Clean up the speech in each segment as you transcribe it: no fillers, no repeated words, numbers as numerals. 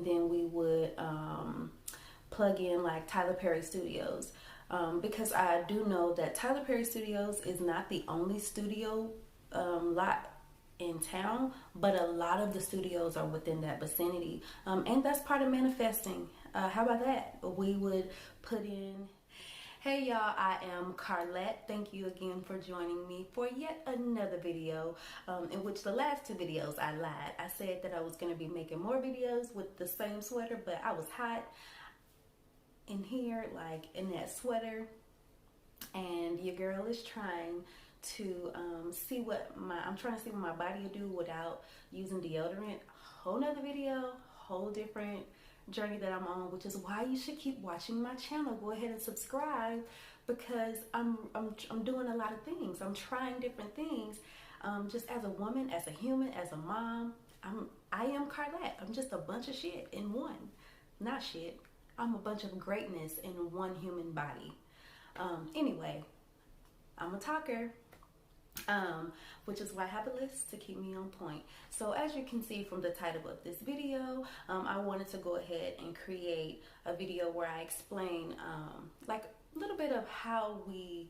then we would plug in like Tyler Perry Studios, because I do know that Tyler Perry Studios is not the only studio lot in town, but a lot of the studios are within that vicinity, and that's part of manifesting. How about that? We would put in, hey y'all, I am Carlette. Thank you again for joining me for yet another video, in which the last two videos I lied. I said that I was going to be making more videos with the same sweater, but I was hot in here, like in that sweater, and your girl is trying to see what my body will do without using deodorant. Whole nother video, whole different journey that I'm on, which is why you should keep watching my channel. Go ahead and subscribe, because I'm doing a lot of things. I'm trying different things, just as a woman, as a human, as a mom. I am Carlette. I'm just a bunch of shit in one. Not shit. I'm a bunch of greatness in one human body. Anyway, I'm a talker, which is why I have a list to keep me on point. So as you can see from the title of this video, I wanted to go ahead and create a video where I explain like a little bit of how we,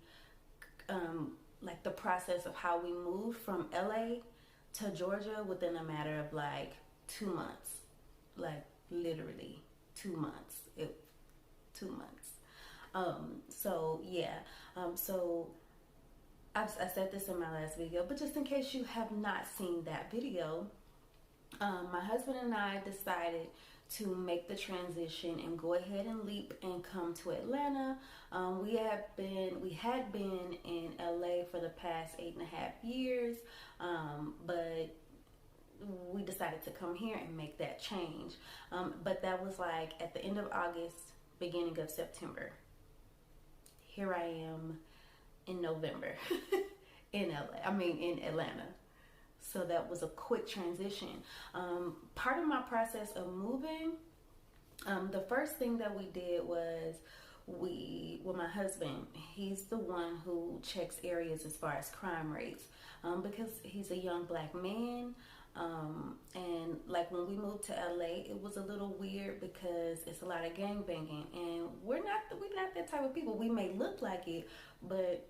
like the process of how we moved from LA to Georgia within a matter of like 2 months, like literally 2 months. 2 months. So yeah, so I said this in my last video, but just in case you have not seen that video, my husband and I decided to make the transition and go ahead and leap and come to Atlanta. We had been in LA for the past 8.5 years, but we decided to come here and make that change. But that was like at the end of August, beginning of September. Here I am in November in Atlanta. So that was a quick transition. Part of my process of moving, the first thing that we did was my husband, he's the one who checks areas as far as crime rates, because he's a young black man. And like when we moved to LA, it was a little weird because it's a lot of gang banging, and we're not that type of people. We may look like it, but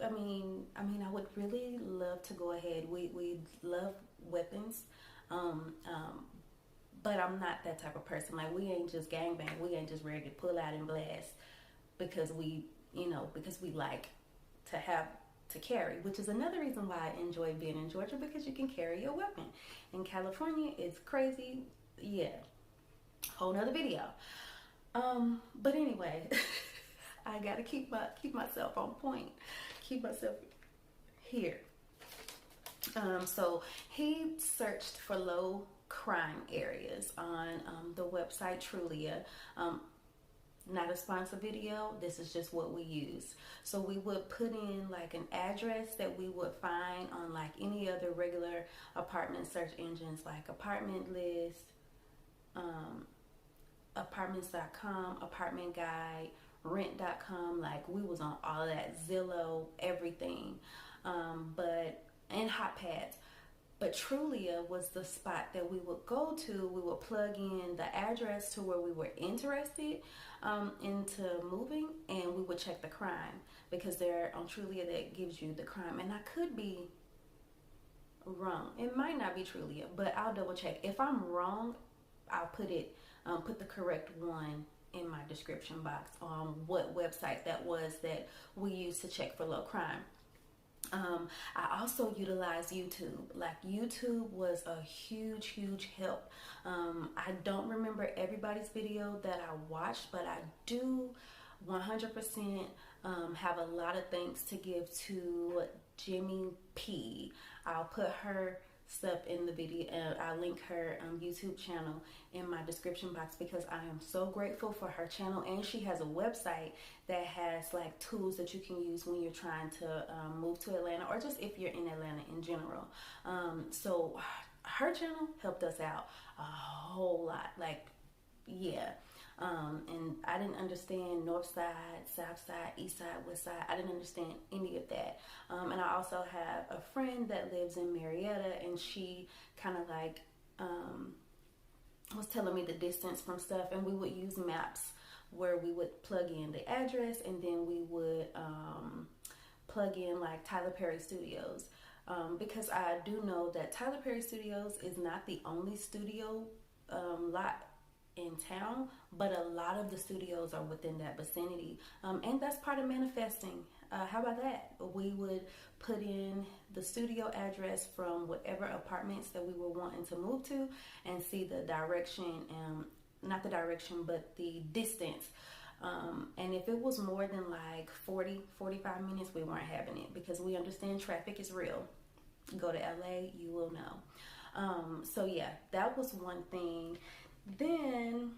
I mean, I would really love to go ahead. We love weapons, but I'm not that type of person. Like, we ain't just gang bang. We ain't just ready to pull out and blast because we like to have to carry, which is another reason why I enjoy being in Georgia, because you can carry your weapon. In California, it's crazy. Yeah, whole nother video. But anyway, I gotta keep myself on point, keep myself here. So he searched for low crime areas on the website Trulia. Not a sponsored video, this is just what we use. So we would put in like an address that we would find on like any other regular apartment search engines, like Apartment List, apartments.com, Apartment Guide, rent.com. Like, we was on all of that, Zillow, everything, and Hot Pads. But Trulia was the spot that we would go to. We would plug in the address to where we were interested into moving, and we would check the crime, because there on Trulia that gives you the crime. And I could be wrong. It might not be Trulia, but I'll double check. If I'm wrong, I'll put the correct one in my description box on what website that was that we used to check for low crime. I also utilized YouTube. Like, YouTube was a huge help. I don't remember everybody's video that I watched, but I do 100% have a lot of thanks to give to Jimmy P. I'll put her stuff in the video. I'll link her YouTube channel in my description box, because I am so grateful for her channel. And she has a website that has like tools that you can use when you're trying to move to Atlanta, or just if you're in Atlanta in general. So her channel helped us out a whole lot. Like, yeah. And I didn't understand north side, south side, east side, west side. I didn't understand any of that. And I also have a friend that lives in Marietta, and she kind of like was telling me the distance from stuff, and we would use maps where we would plug in the address, and then we would plug in like Tyler Perry Studios, because I do know that Tyler Perry Studios is not the only studio lot in town, but a lot of the studios are within that vicinity, and that's part of manifesting. How about that? We would put in the studio address from whatever apartments that we were wanting to move to, and see the direction, not the direction, but the distance. And if it was more than like 45 minutes, we weren't having it, because we understand traffic is real. Go to LA, you will know. So yeah, that was one thing. Then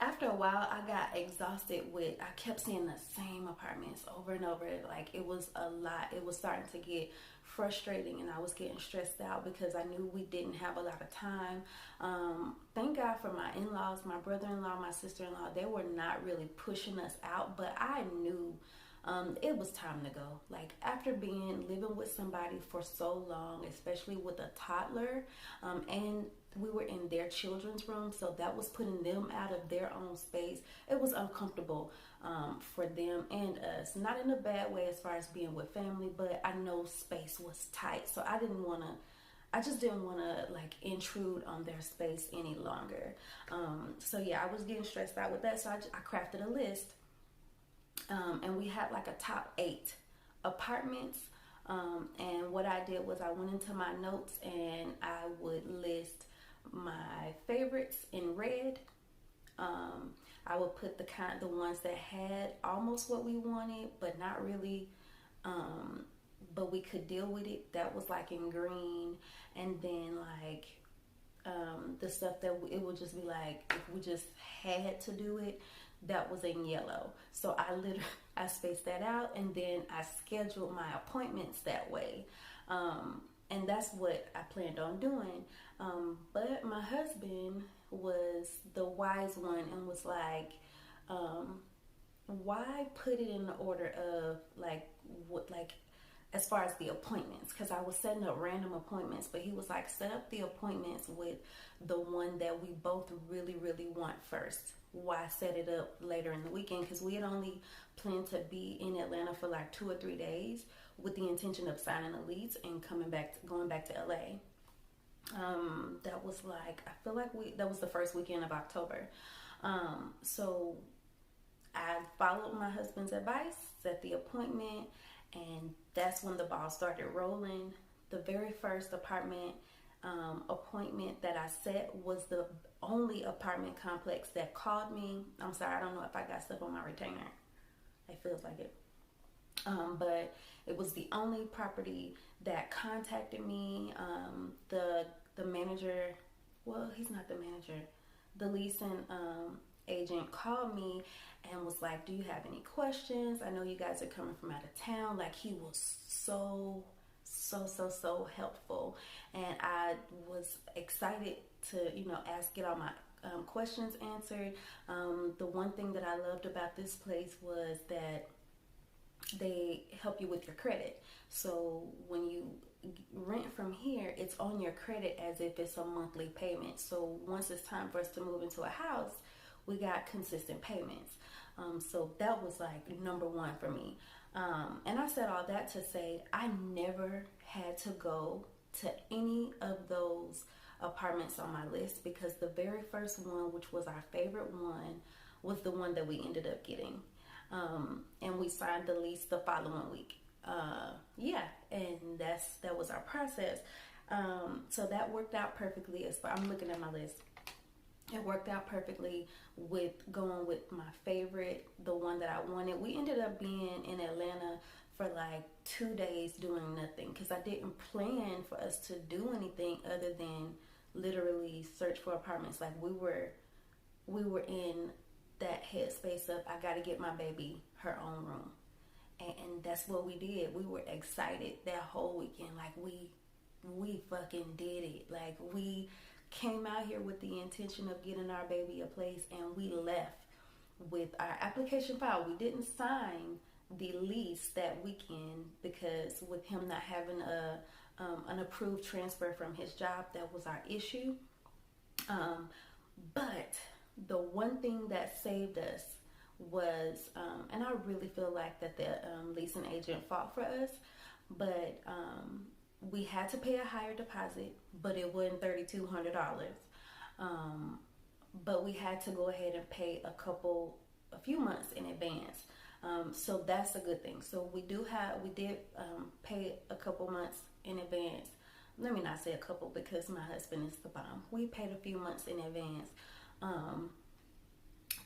after a while, I got exhausted with, I kept seeing the same apartments over and over. Like, it was a lot. It was starting to get frustrating, and I was getting stressed out because I knew we didn't have a lot of time. Thank God for my in-laws, my brother-in-law, my sister-in-law. They were not really pushing us out, but I knew it was time to go. Like, after living with somebody for so long, especially with a toddler, and we were in their children's room, so that was putting them out of their own space. It was uncomfortable for them and us. Not in a bad way as far as being with family, but I know space was tight, so I just didn't want to like intrude on their space any longer. So yeah, I was getting stressed out with that, so I crafted a list. And we had like a top 8 apartments. And what I did was I went into my notes and I would list my favorites in red. I would put the ones that had almost what we wanted, but not really, but we could deal with it. That was like in green. And then like the stuff that it would just be like, if we just had to do it, that was in yellow. So I spaced that out, and then I scheduled my appointments that way. And that's what I planned on doing. But my husband was the wise one and was like, why put it in the order of like what, like as far as the appointments, because I was setting up random appointments, but he was like, set up the appointments with the one that we both really, really want first. Why set it up later in the weekend? Because we had only planned to be in Atlanta for like 2 or 3 days with the intention of signing a lease and going back to LA. That was like, I feel like that was the first weekend of October. So I followed my husband's advice, set the appointment, and that's when the ball started rolling. The very first apartment appointment that I set was the only apartment complex that called me. I'm sorry, I don't know if I got stuff on my retainer. It feels like it. But it was the only property that contacted me. The manager, well, he's not the manager. The leasing agent called me and was like, do you have any questions? I know you guys are coming from out of town. Like, he was so helpful, and I was excited to get all my questions answered. The one thing that I loved about this place was that they help you with your credit. So when you rent from here, it's on your credit as if it's a monthly payment. So once it's time for us to move into a house, we got consistent payments. So that was like number one for me. And I said all that to say I never had to go to any of those apartments on my list, because the very first one, which was our favorite one, was the one that we ended up getting. And we signed the lease the following week. And that was our process. So that worked out perfectly. I'm looking at my list. It worked out perfectly with going with my favorite, the one that I wanted. We ended up being in Atlanta for like 2 days doing nothing, because I didn't plan for us to do anything other than literally search for apartments. Like, we were in that headspace of, I got to get my baby her own room. And that's what we did. We were excited that whole weekend. Like, we fucking did it. Like, we came out here with the intention of getting our baby a place, and we left with our application file. We didn't sign the lease that weekend because with him not having an approved transfer from his job, that was our issue. But the one thing that saved us was, and I really feel like that the leasing agent fought for us, but we had to pay a higher deposit, but it wasn't $3,200. Um, but we had to go ahead and pay a few months in advance. So that's a good thing. So we did pay a couple months in advance. Let me not say a couple because my husband is the bomb. We paid a few months in advance um,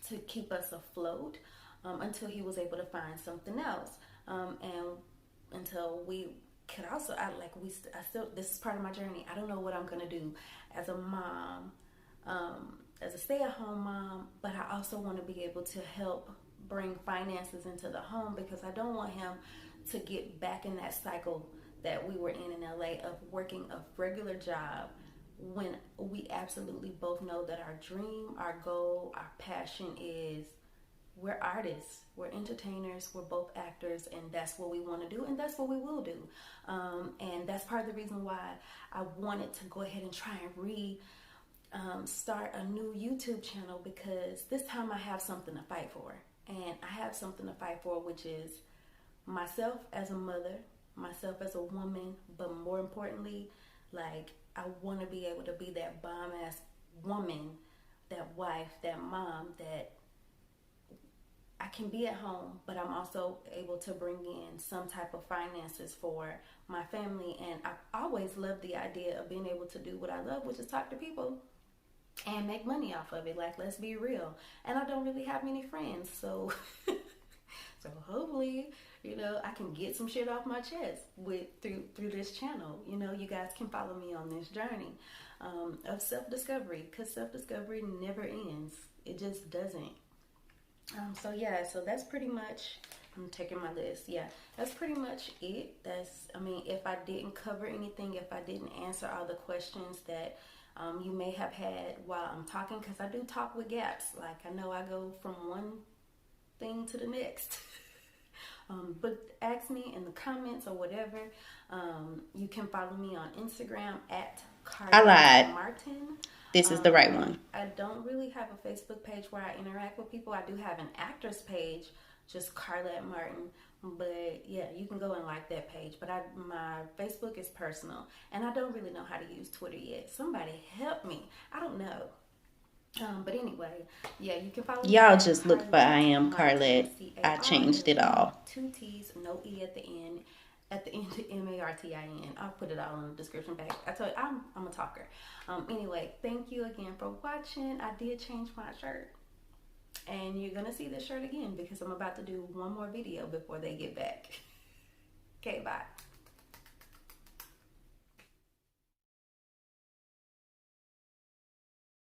to keep us afloat until he was able to find something else, and until we could also. I still, this is part of my journey. I don't know what I'm gonna do as a mom, as a stay-at-home mom, but I also want to be able to help bring finances into the home because I don't want him to get back in that cycle that we were in LA of working a regular job when we absolutely both know that our dream, our goal, our passion is we're artists, we're entertainers, we're both actors, and that's what we want to do, and that's what we will do. And that's part of the reason why I wanted to go ahead and try and start a new YouTube channel, because this time I have something to fight for. And I have something to fight for, which is myself as a mother, myself as a woman, but more importantly, like, I want to be able to be that bomb ass woman, that wife, that mom, that I can be at home, but I'm also able to bring in some type of finances for my family. And I've always loved the idea of being able to do what I love, which is talk to people and make money off of it. Like, let's be real. And I don't really have many friends, so so hopefully, I can get some shit off my chest through this channel. You guys can follow me on this journey of self-discovery, because self-discovery never ends. It just doesn't. So that's pretty much, I'm taking my list. Yeah, that's pretty much it. If I didn't cover anything, if I didn't answer all the questions that you may have had while I'm talking, because I do talk with gaps. Like, I know I go from one thing to the next. But ask me in the comments or whatever. You can follow me on Instagram at I lied. Martin. This is the right one. I don't really have a Facebook page where I interact with people. I do have an actors page, just Carlette Martin. But yeah, you can go and like that page. But my Facebook is personal, and I don't really know how to use Twitter yet. Somebody help me. I don't know. But anyway, yeah, you can follow me Y'all at just look for I am Carlette. I changed it all. Two T's, no E at the end. At the end, Martin. I'll put it all in the description back. I told you, I'm a talker. Anyway, thank you again for watching. I did change my shirt, and you're gonna see this shirt again because I'm about to do one more video before they get back.